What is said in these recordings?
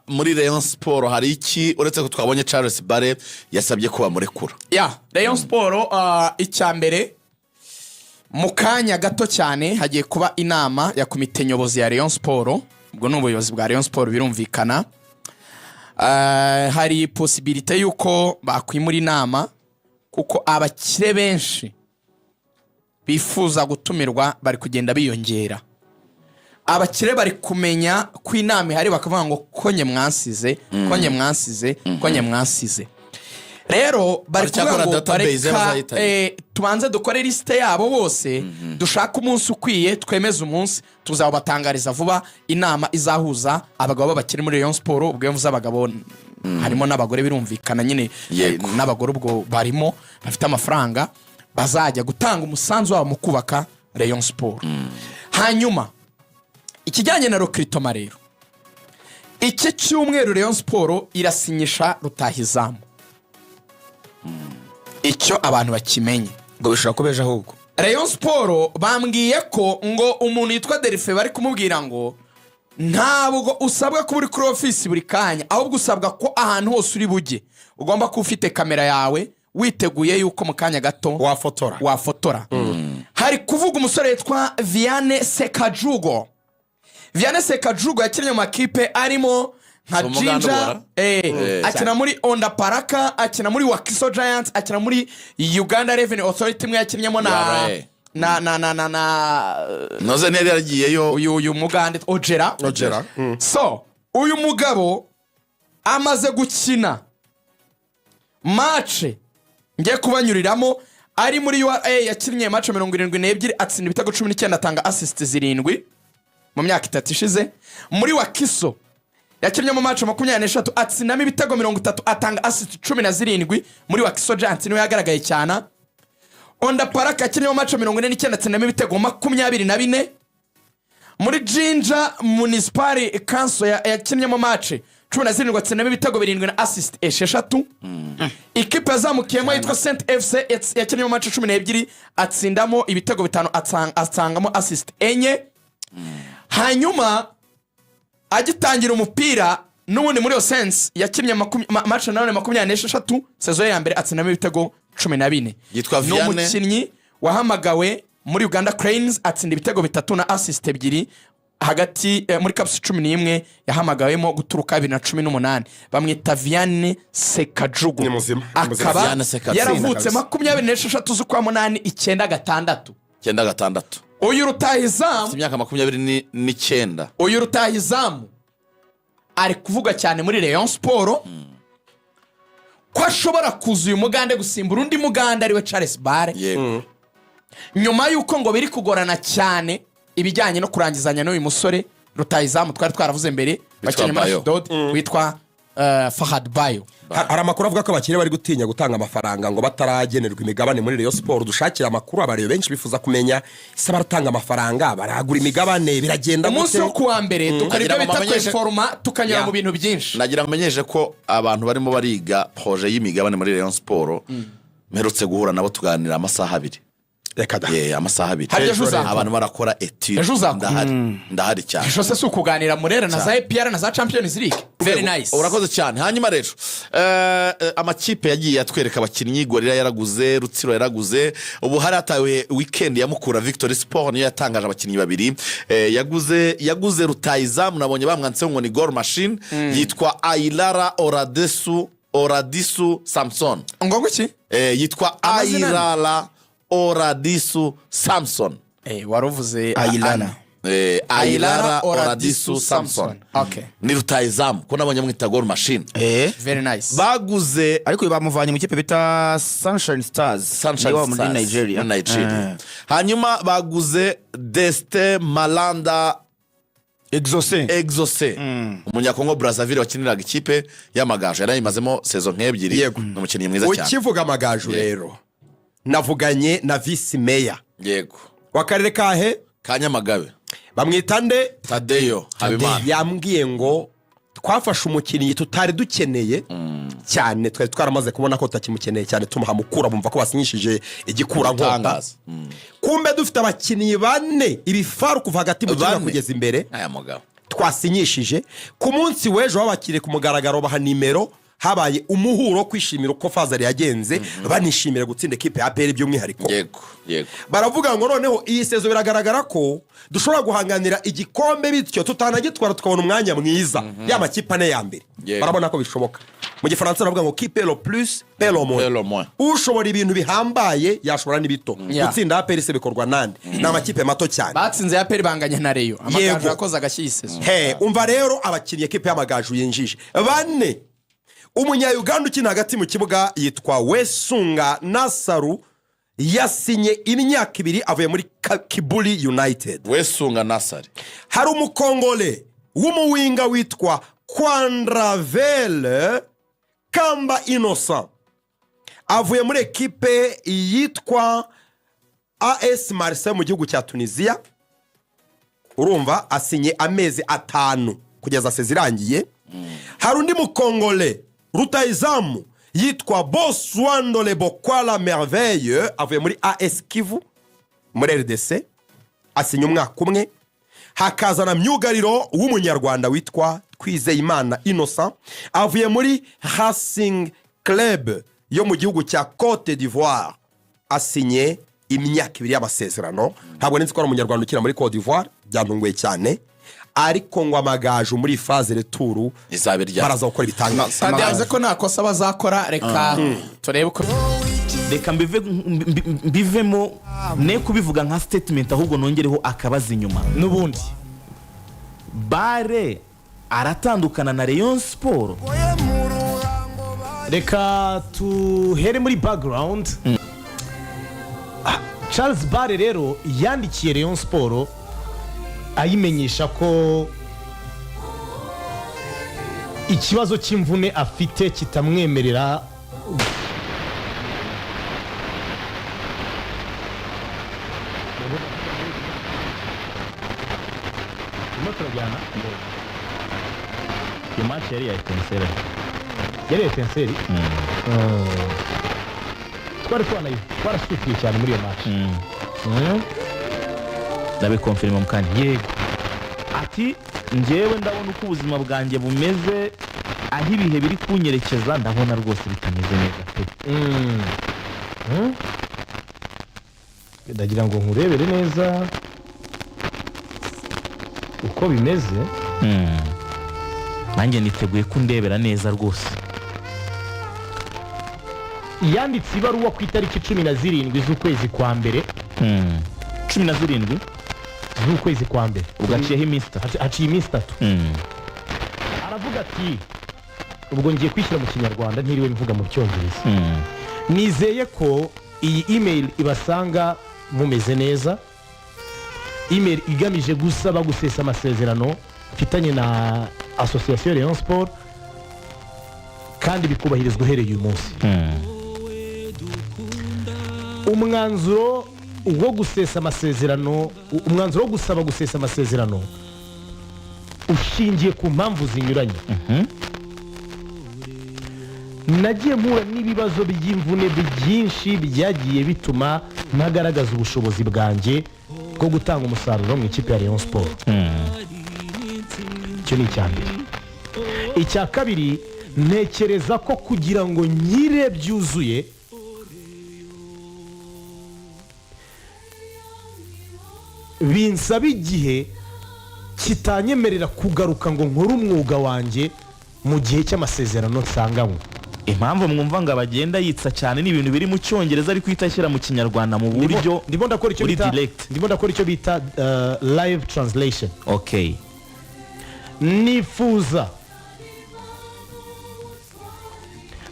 muri Rayon Sport hari iki uretse ko twabonye Charles Bare yasabye ko bamurekura Rayon Sport icyambere mu kanya gato cyane hagiye kuba inama ya komite nyobozi ya Rayon Sport. Ubwo n'ubuyobozi bwa Rayon Sport birumvikana. Hari possibility yuko bakwimura inama kuko abakire benshi bifuza gutumirwa bari kugenda biyongera. Abakire bari kumenya ko inama ihari bakavuga ngo konye mwansize konye mwansize. Rero bari kuvuga ngo tubanze dukore liste yabo bose dushaka umunsi ukwiye twemeza umunsi tuzabatangariza vuba inama izahuza abagabo babakiri muri Rayon Sport. Ubwo mvuze abagabo harimo n'abagore birumvikana nyine n'abagore ubwo barimo bafite amafaranga bazajya gutanga umusanzu wabo mu kubaka Rayon Sport. Hanyuma ikijyanye na recruitment rero iki cyumweru Rayon Sport irasinyisha rutahizamu. Icyo abantu bakimenye ngo bishobora kubeje ahubwo Rayon Sport bambwiye ko ngo umuntu yitwa Derife bari kumubwira ngo ntabwo usabwa kuba uri kuri office buri kanya, ahubwo usabwa ko ahantu hose uri bujye ugomba kuba ufite kamera yawe witeguye yuko mu kanya gato wafotora. Hari kuvuga umusore yitwa Vianney Sekajugo. Vianney Sekajugo yakinnye mu makipe arimo nka Jinja, akina muri Onda Paraka, akina muri Wakiso Giants, akina muri Uganda Revenue Authority, mwe yakinnyemo noze neri yagiyeyo uyu mugande Ojera. So uyu mugabo amaze gukina match ngiye kubanyuriramo ari muri URA, yakinnye match 72 atsinda ibitego 19 atanga assist 7 mu myaka 3 ishize. Muri Wakiso yakinnye mu match 23 atsinamo ibitego 30 atanga assist 17 muri Wakiso Giants niwe yagaragaye cyane. Onda Paraka yakinnye mu match 49 atsinamo ibitego 24. Muri Jinja Municipal Council yakinnye mu match 17 atsinamo ibitego 7 na assist 6. Ikipe yazamukiyemo yitwa Saint FC yakinnye mu match 12 atsindamo ibitego 5 atangamo assist 4. Hanyuma agitangira umupira n'ubundi muri Sense yakinnye match 26 saison ya mbere atsinamo ibitego 14. Yitwa Vianney, n'umukinnyi wahamagawe muri Uganda Cranes atsinda ibitego 3 na assist 2 hagati muri Caps 11 yahamagawemo guturuka 2018. Bamwita Vianney Sekajugo. Akaba yaravutse 26 z'ukwa 8 96. Uyu rutahizamu imyaka 29. Uyu rutahizamu ari kuvuga cyane muri Rayon Sport ko ashobora kuza uyu mugande gusimbura undi mugande ariwe Charles Bare. Nyuma yuko ngo biri kugorana cyane ibijyanye no kurangizanya n'uyu musore rutahizamu twari twaravuze mbere bakenye Mashdod witwa Fahad Bayo. Hari amakuru avuga ko abakire bari gutinya gutanga amafaranga ngo bataragenerwa imigabane muri Rayon Sport. Dushakira amakuru abarebe benshi bifuza kumenya ise baratanga amafaranga baragura imigabane biragenda gute. Umunsi wo kuwa mbere tukaribyo bita forma tukanyura mu bintu byinshi. Nagira amenyeshe ko abantu barimo bariga projet y'imigabane muri Rayon Sport mperutse guhura nabo tuganira amasaha 2. Amasaha 2 abantu barakora etude ndahari cyane. Ejo se ukuganira murera na za EPR na za Champions League. Very nice. Urakoze cyane. Hanyuma rero amakipe yagiye atwereka abakinnyi. Gorilla yaraguze, Rutsiro yaraguze. Ubu hari atawe weekend ya Mukura Victory Sport niyo yatangaje abakinnyi babiri. Yaguze rutahizamu nabonye bamwanditse ngo ni Gor Machine yitwa Ailara Oradisu Samson. Ngo guki? Yitwa Ailara Oradisu Samson. Waruvuze Ailara Oradisu Samson. Okay. Ni rutahizamu ko nabonye mwita Gor Machine. Very nice. Baguze ariko bamuvanye mu kipe bita Sunshine Stars muri Nigeria. Hanyuma baguze Deste Malanda Exaucé. Umunyakongo Brazzaville wakiniraga ikipe y'amagaju yarayimazemo saison nk'ebyiri. N'umukinnyi mwiza cyane. Ukivuga amagaju rero navuganye na vice mayor w'akarere kahe Kanyamagabe bamwita nde Tadeyo Habimana. Yambwiye ngo twafashe umukinnyi tutari dukeneye cyane, twari twaramaze kubona ko tutakimukeneye cyane, tumuha Mukura bumva ko basinyishije igikura nkota. Kumbe dufite abakinnyi 4 ibifaru kuva hagati mu kibuga kugeza imbere. Aya mugabo twasinyishije ku munsi w'ejo babakiriye ku mugaragaro baha nimero habaye umuhuro kwishimira uko Fazari yagenze banishimira gutsinda ekipe ya APR by'umwihariko. Yego. Baravuga ngo noneho iyi sezo biragaragara ko dushobora guhanganira igikombe bityo tutanagitwara tukabona umwanya mwiza y'amakipe ane ya mbere. Barabona ko bishoboka. Mu gifaransa baravuga ngo qui paie le plus paie le moins. Ushobora ibintu bihambaye yashobora n'ibito. Gutsinda APR se bikorwa nande n'amakipe mato cyane. Batsinze APR banganya na Rayon. Amagaju yakoze agashisezo. Umva rero abakinnyi ekipe y'amagaju yinjije bane. Umunya-Uganda ukina hagati mu kibuga yitwa Wesunga Nasaru yasinye imyaka 2 avuye muri Kibuli United. Wesunga Nasari. Hari umukongole w'umuwinga witwa Kwandravele Kamba Innocent avuye muri ekipe yitwa AS Marseille mu gihugu cya Tunisia. Urumva asinye amezi 5 kugeza sezirangiye. Hari undi mukongole rutayizamu yitwa Boswando Lebokwala Merveille avuye muri AS Kivu muri RDC asinya umwaka umwe. Hakazana myugariro w'umunyarwanda witwa Twizeyimana Innocent avuye muri Racing Club yo mu gihugu cya Côte d'Ivoire asinye imyaka 2 y'amasezerano. Ntabwo nzi ko ari umunyarwanda ukina muri Côte d'Ivoire byantunguye cyane, ariko ngo amagaju muri phase retour baraza gukora ibitangaza. Sandi yavuze ko nta kosa bazakora, reka turebe uko reka mbivemo ne kubivuga nka statement ahubwo nongereho akabaza inyuma. Nubundi Bare aratandukana na Rayon Sport. Reka tuhere muri background. Charles Bare rero yandikiye Rayon Sport ayimenyesha ko ikibazo cy'imvune afite kitamwemerera Match yari ya Etincelle. Yari Etincelle. Twarashukiye cyane muri iyo match. Ndabe confirm mukanya. Yego. Ati njyewe ndabona uko ubuzima bwanjye bumeze, aho ibihe biri kunyerekeza ndabona rwose bitameze neza pe. Ndagira ngo nkurebere neza uko bimeze. Nanjye niteguye kundebera neza rwose. Yanditse ibaruwa ku itariki 17 z'ukwezi kwa mbere. 17 z'ukwezi kwa mbere. Ugaciyeho iminsi 3. Haciye iminsi 3. Aravuga ati ubwo ngiye kwishyira mu Kinyarwanda ntiriwe mvuga mu Cyongereza. Nizeye ko iyi email ibasanga mumeze neza. Email igamije gusaba gusesa amasezerano mfitanye na Association Rayon Sport kandi bikubahirizwa uhereye uyu munsi. Umwanzuro wo gusesa amasezerano, umwanzuro wo gusaba gusesa amasezerano ushingiye ku mpamvu zinyuranye. Nagiye mpura n'ibibazo by'imvune byinshi byagiye bituma ntagaragaza ubushobozi bwanjye bwo gutanga umusaruro mu ikipe ya Rayon Sport. Icyo ni icyambere. Icya kabiri, ntekereza ko kugira ngo nyire byuzuye binsaba igihe kitanyemerera kugaruka ngo nkore umwuga wanjye mu gihe cy'amasezerano nsanganywe. Impamvu mwumva ngo abagenda yitsa cyane ni ibintu biri mu Cyongereza ariko itashyira mu Kinyarwanda mu buryo ndimo ndakora icyo bita live translation. Okay. Nifuza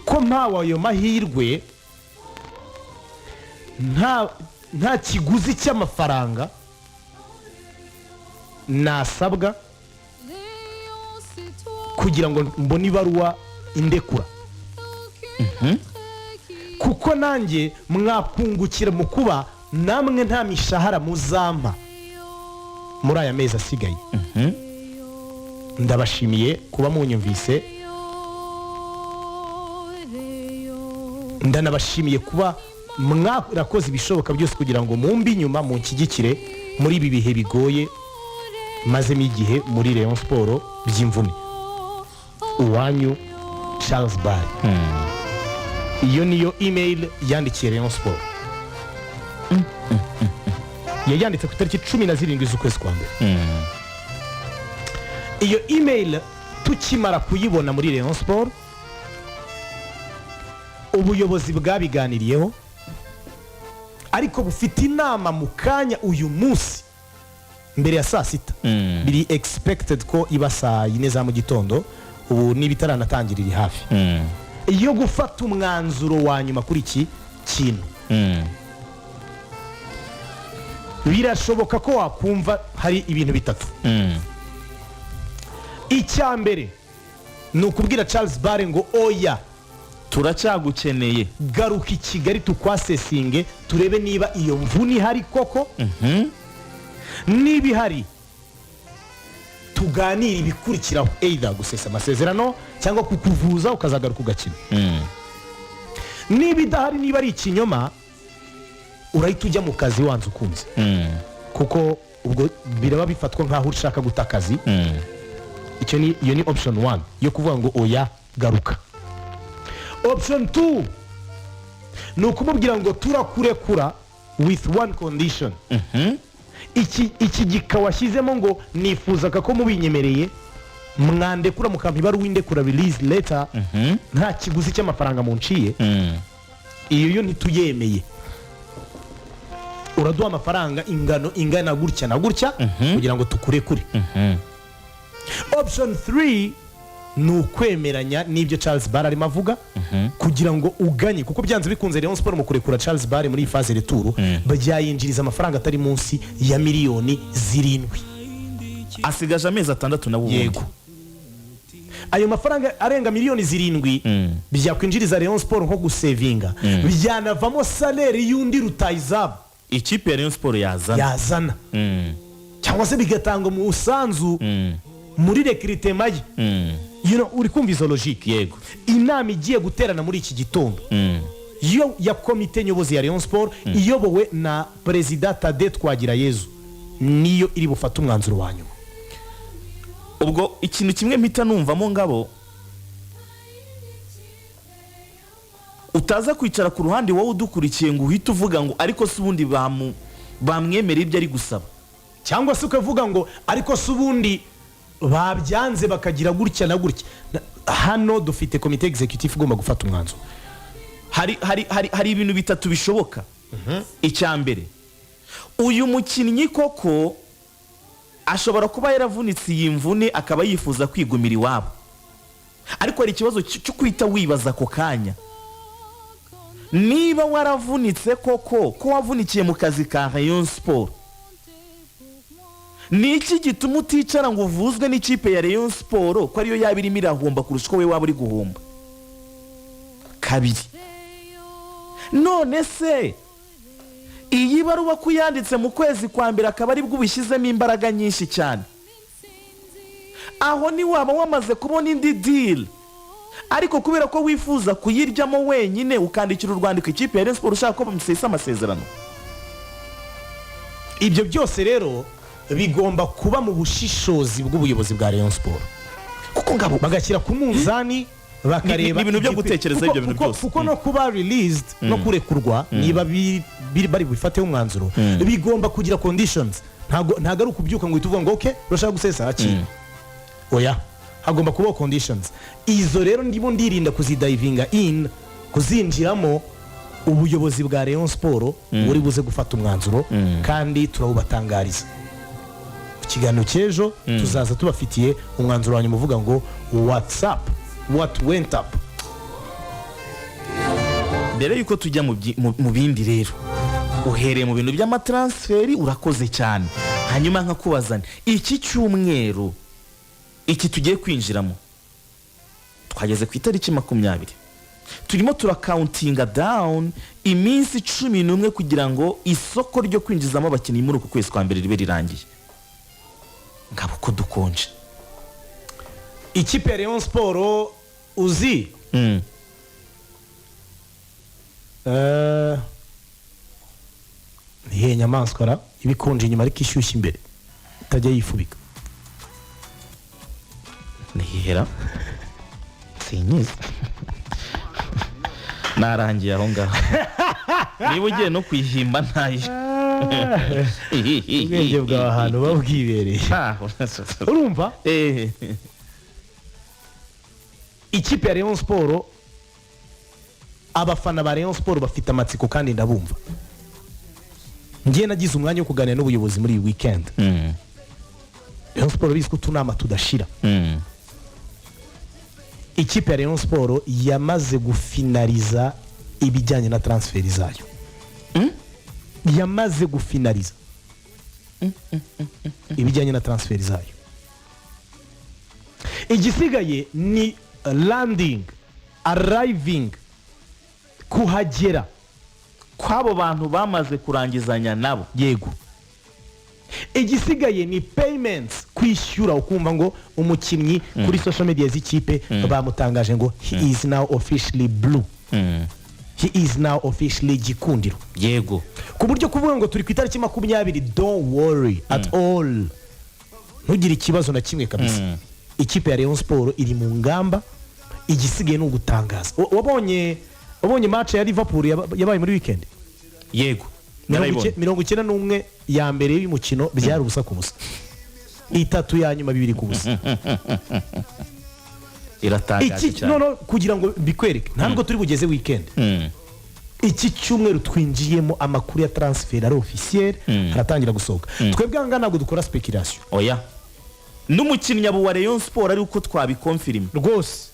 ko mpawe ayo mahirwe nta kiguzi cy'amafaranga nasabwa kugira ngo mbone ibaruwa indekura. Kuko nanjye mwakungukira mu kuba namwe nta mishahara muzampa muri aya mezi asigaye. Ndabashimiye kuba munyumvise, ndanabashimiye kuba mwarakoze ibishoboka byose kugira ngo mumbi nyuma munshyigikire muri ibi bihe bigoye mazemo igihe muri Rayon Sport by'imvune. Uwanyu Charles Barry. Iyo niyo email yandikiye Rayon Sport. Yayanditse ku itariki 17 z'ukwezi kwa mbere. Iyo email tukimara kuyibona muri Rayon Sport, ubuyobozi bwabiganiriyeho ariko bufite inama mu kanya uyu munsi mbere ya saa sita. Biri expected ko iba saa 4 za mu gitondo, ubu nibitaranatangirira iri hafi iyo gufata umwanzuro wa nyuma kuri iki kintu. Birashoboka ko wakumva hari ibintu bitatu. Icya mbere ni ukubwira Charles Barry ngo oya, turacyagukeneye, garuka i Kigali tukwasesinge turebe niba iyo mvune ihari koko. Niba ihari tuganire ibikurikiraho, either gusesa amasezerano cyangwa kukuvuza ukazagaruka ugakina. Niba idahari, niba ari ikinyoma, urahita ujya mu kazi wanze ukunze, kuko ubwo biraba bifatwa nk'aho ushaka guta akazi. Iyo ni option 1 yo kuvuga ngo oya, garuka. Option 2 ni ukumubwira ngo turakurekura with one condition. Iki gika washyizemo ngo nifuzaga ko mubinyemereye mwandekura mukampa ibaruwa indekura release letter nta kiguzi cy'amafaranga munciye. Iyo yo ntituyemeye, uraduha amafaranga ingana gutya na gutya kugira ngo tukurekure. Option 3 ni ukwemeranya n'ibyo Charles Barry arimo avuga kugira ngo uganye, kuko byanze bikunze Rayon Sport mu kurekura Charles Barry muri phase retour bajyayinjiriza amafaranga atari munsi ya miliyoni 7. asigaje amezi 6 nabo. Yego, ayo mafaranga arenga miliyoni 7 byakwinjiriza Rayon Sport nko gusevinga, byanavamo salary y'undi rutayizabu ikipe ya Rayon Sport yazana. cyangwa se bigatanga mu usanzu muri recruitment ye. Uri kumva izo logique. Yego, inama igiye guterana muri iki gitondo yo ya komite nyobozi ya Rayon Sport iyobowe na Perezida Tade Twagirayezu niyo iri bufata umwanzuro wa nyuma. ubwo ikintu kimwe mpita numvamo ngabo, utaza kwicara ku ruhande wowe udukurikiye ngo uhite uvuga ngo ariko se ubundi bamwemerera ibyo ari gusaba, cyangwa se ukavuga ngo ariko se ubundi babyanze bakagira gutya na gutya. Hano dufite komite executive igomba gufata umwanzuro. hari ibintu bitatu bishoboka. Icya mbere, uyu mukinnyi koko ashobora kuba yaravunitse iyi mvune akaba yifuza kwigumira iwabo, ariko hari ikibazo cyo kwita wibaza ako kanya, niba waravunitse koko ko wavunikiye mu kazi ka Rayon Sport, ni iki gituma uticara ngo uvuzwe n'ikipe ya Rayon Sport ko ariyo yaba irimo irahomba kurusha uko we waba uri guhomba? Kabiri, none se iyi baruwa ko yanditse mu kwezi kwa mbere akaba ari bwo ubishyizemo imbaraga nyinshi cyane, aho ni waba wamaze kubona indi deal, ariko kubera ko wifuza kuyiryamo wenyine ukandikira urwandiko ikipe ya Rayon Sport ushaka ko bamusesa amasezerano. Ibyo byose rero bigomba kuba mu bushishozi bw'ubuyobozi bwa Rayon Sport, kuko ngabo bagashyira ku munzani bakareba ibintu byo gutekereza ibyo bintu byose, kuko no kuba released no kurekurwa niba bari bifateho umwanzuro bigomba kugira conditions. Ntago ari ukubyuka ngo uvuga ngo okay urashaka gusesa aki. Oya, hagomba kuba conditions. Izo rero ndimo ndirinda kuzidivinga in, kuzinjiramo. Ubuyobozi bwa Rayon Sport buri buze gufata umwanzuro kandi turawubatangariza. Ikiganiro cy'ejo tuzaza tubafitiye umwanzuro wanyu muvuga ngo WhatsApp what went up. Mbere yuko tujya mu bindi rero, uhereye mu bintu by'amatransferi urakoze cyane, hanyuma nkakubazana iki cyumweru iki tugiye kwinjiramo twageze ku itariki 20, turimo turakauntinga down iminsi 11 kugira ngo isoko ryo kwinjizamo abakinnyi muri uku kwezi kwa mbere ribe rirangiye. Ngabo ko dukonje. Ikipe ya Rayon Sport uzi nihe nyamaswa ra ibikonje inyuma ariko ishyushye imbere itajya yifubika. nihera sinyiza narangiye aho ngaho niba ugiye no kwihimba ntayo ubwenge bwawe ahantu buba bwibereye urumva ikipe ya Rayon Sport abafana ba Rayon Sport bafite amatsiko kandi ndabumva ngiye nagize umwanya wo kuganira n'ubuyobozi muri iyi weekend Rayon Sport biziko tunama tudashira ikipe ya Rayon Sport yamaze gufinaliza ibijyanye na transfer zayo yamaze gufinaliza ibijyanye na transfer zayo igisigaye ni landing arriving kuhagera kw'abo bantu bamaze kurangizanya nabo yego igisigaye ni payments kwishyura ukumva ngo umukinnyi kuri social media z'ikipe bamutangaje ngo he is now officially blue he is now officially Gikundiro yego ku buryo kuvuga ngo turi ku itariki 20 don't worry at all ntugire ikibazo na kimwe kabisa ikipe ya Rayon Sport iri mu ngamba igisigaye no gutangaza wabonye match ya Liverpool yabaye muri weekend yego 91 ya mbere y'umukino byari ubusa ku busa 3 ya nyuma 2 ku busa iratangaje cyane no kugira ngo bikwereke ntabwo turi bugeze weekend iki cyumweru twinjiyemo amakuru ya transfer ari officiel haratangira gusohoka twebwe anga ntabwo dukora speculation oya n'umukinnyi abo wa Rayon Sport ari uko twabikonfirme rwose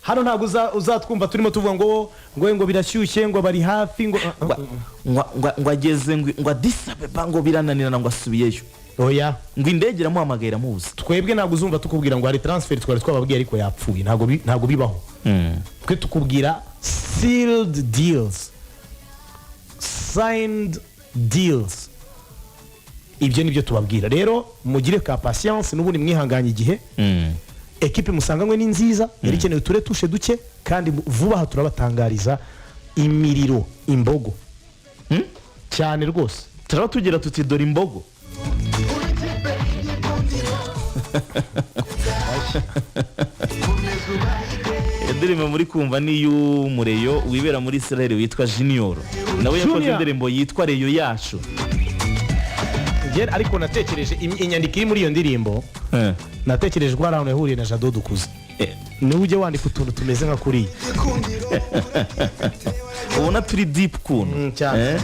hano ntabwo uzatwumva turimo tuvuga ngo birashyushye ngo bari hafi ngo ageze ngo adisabeba ngo birananirana ngo asubiyeyo oya ngo indege iramuhamagaye iramubuza twebwe ntabwo uzumva tukubwira ngo hari transfer twari twababwiye ariko yapfuye ntabwo bibaho twe tukubwira sealed deals signed deals ibyo nibyo tubabwira rero mugire ka patience n'ubundi mwihanganye igihe ekipe musanganywe ni nziza yari ikeneye ture tushe duke kandi vuba aha turabatangariza imiriro imbogo cyane rwose turaba tugira tuti dore imbogo indirimbo muri kumva ni y'umureyo wibera muri Israel witwa Junior nawe yakoze indirimbo yitwa Reyo yacu ariko natekereje inyandiko iri muri iyo ndirimbo natekereje ko hari ahantu yahuriye na Jado Dukuze niwe ujya wandika utuntu tumeze nka kuriya ubona turi deep kuntu cyane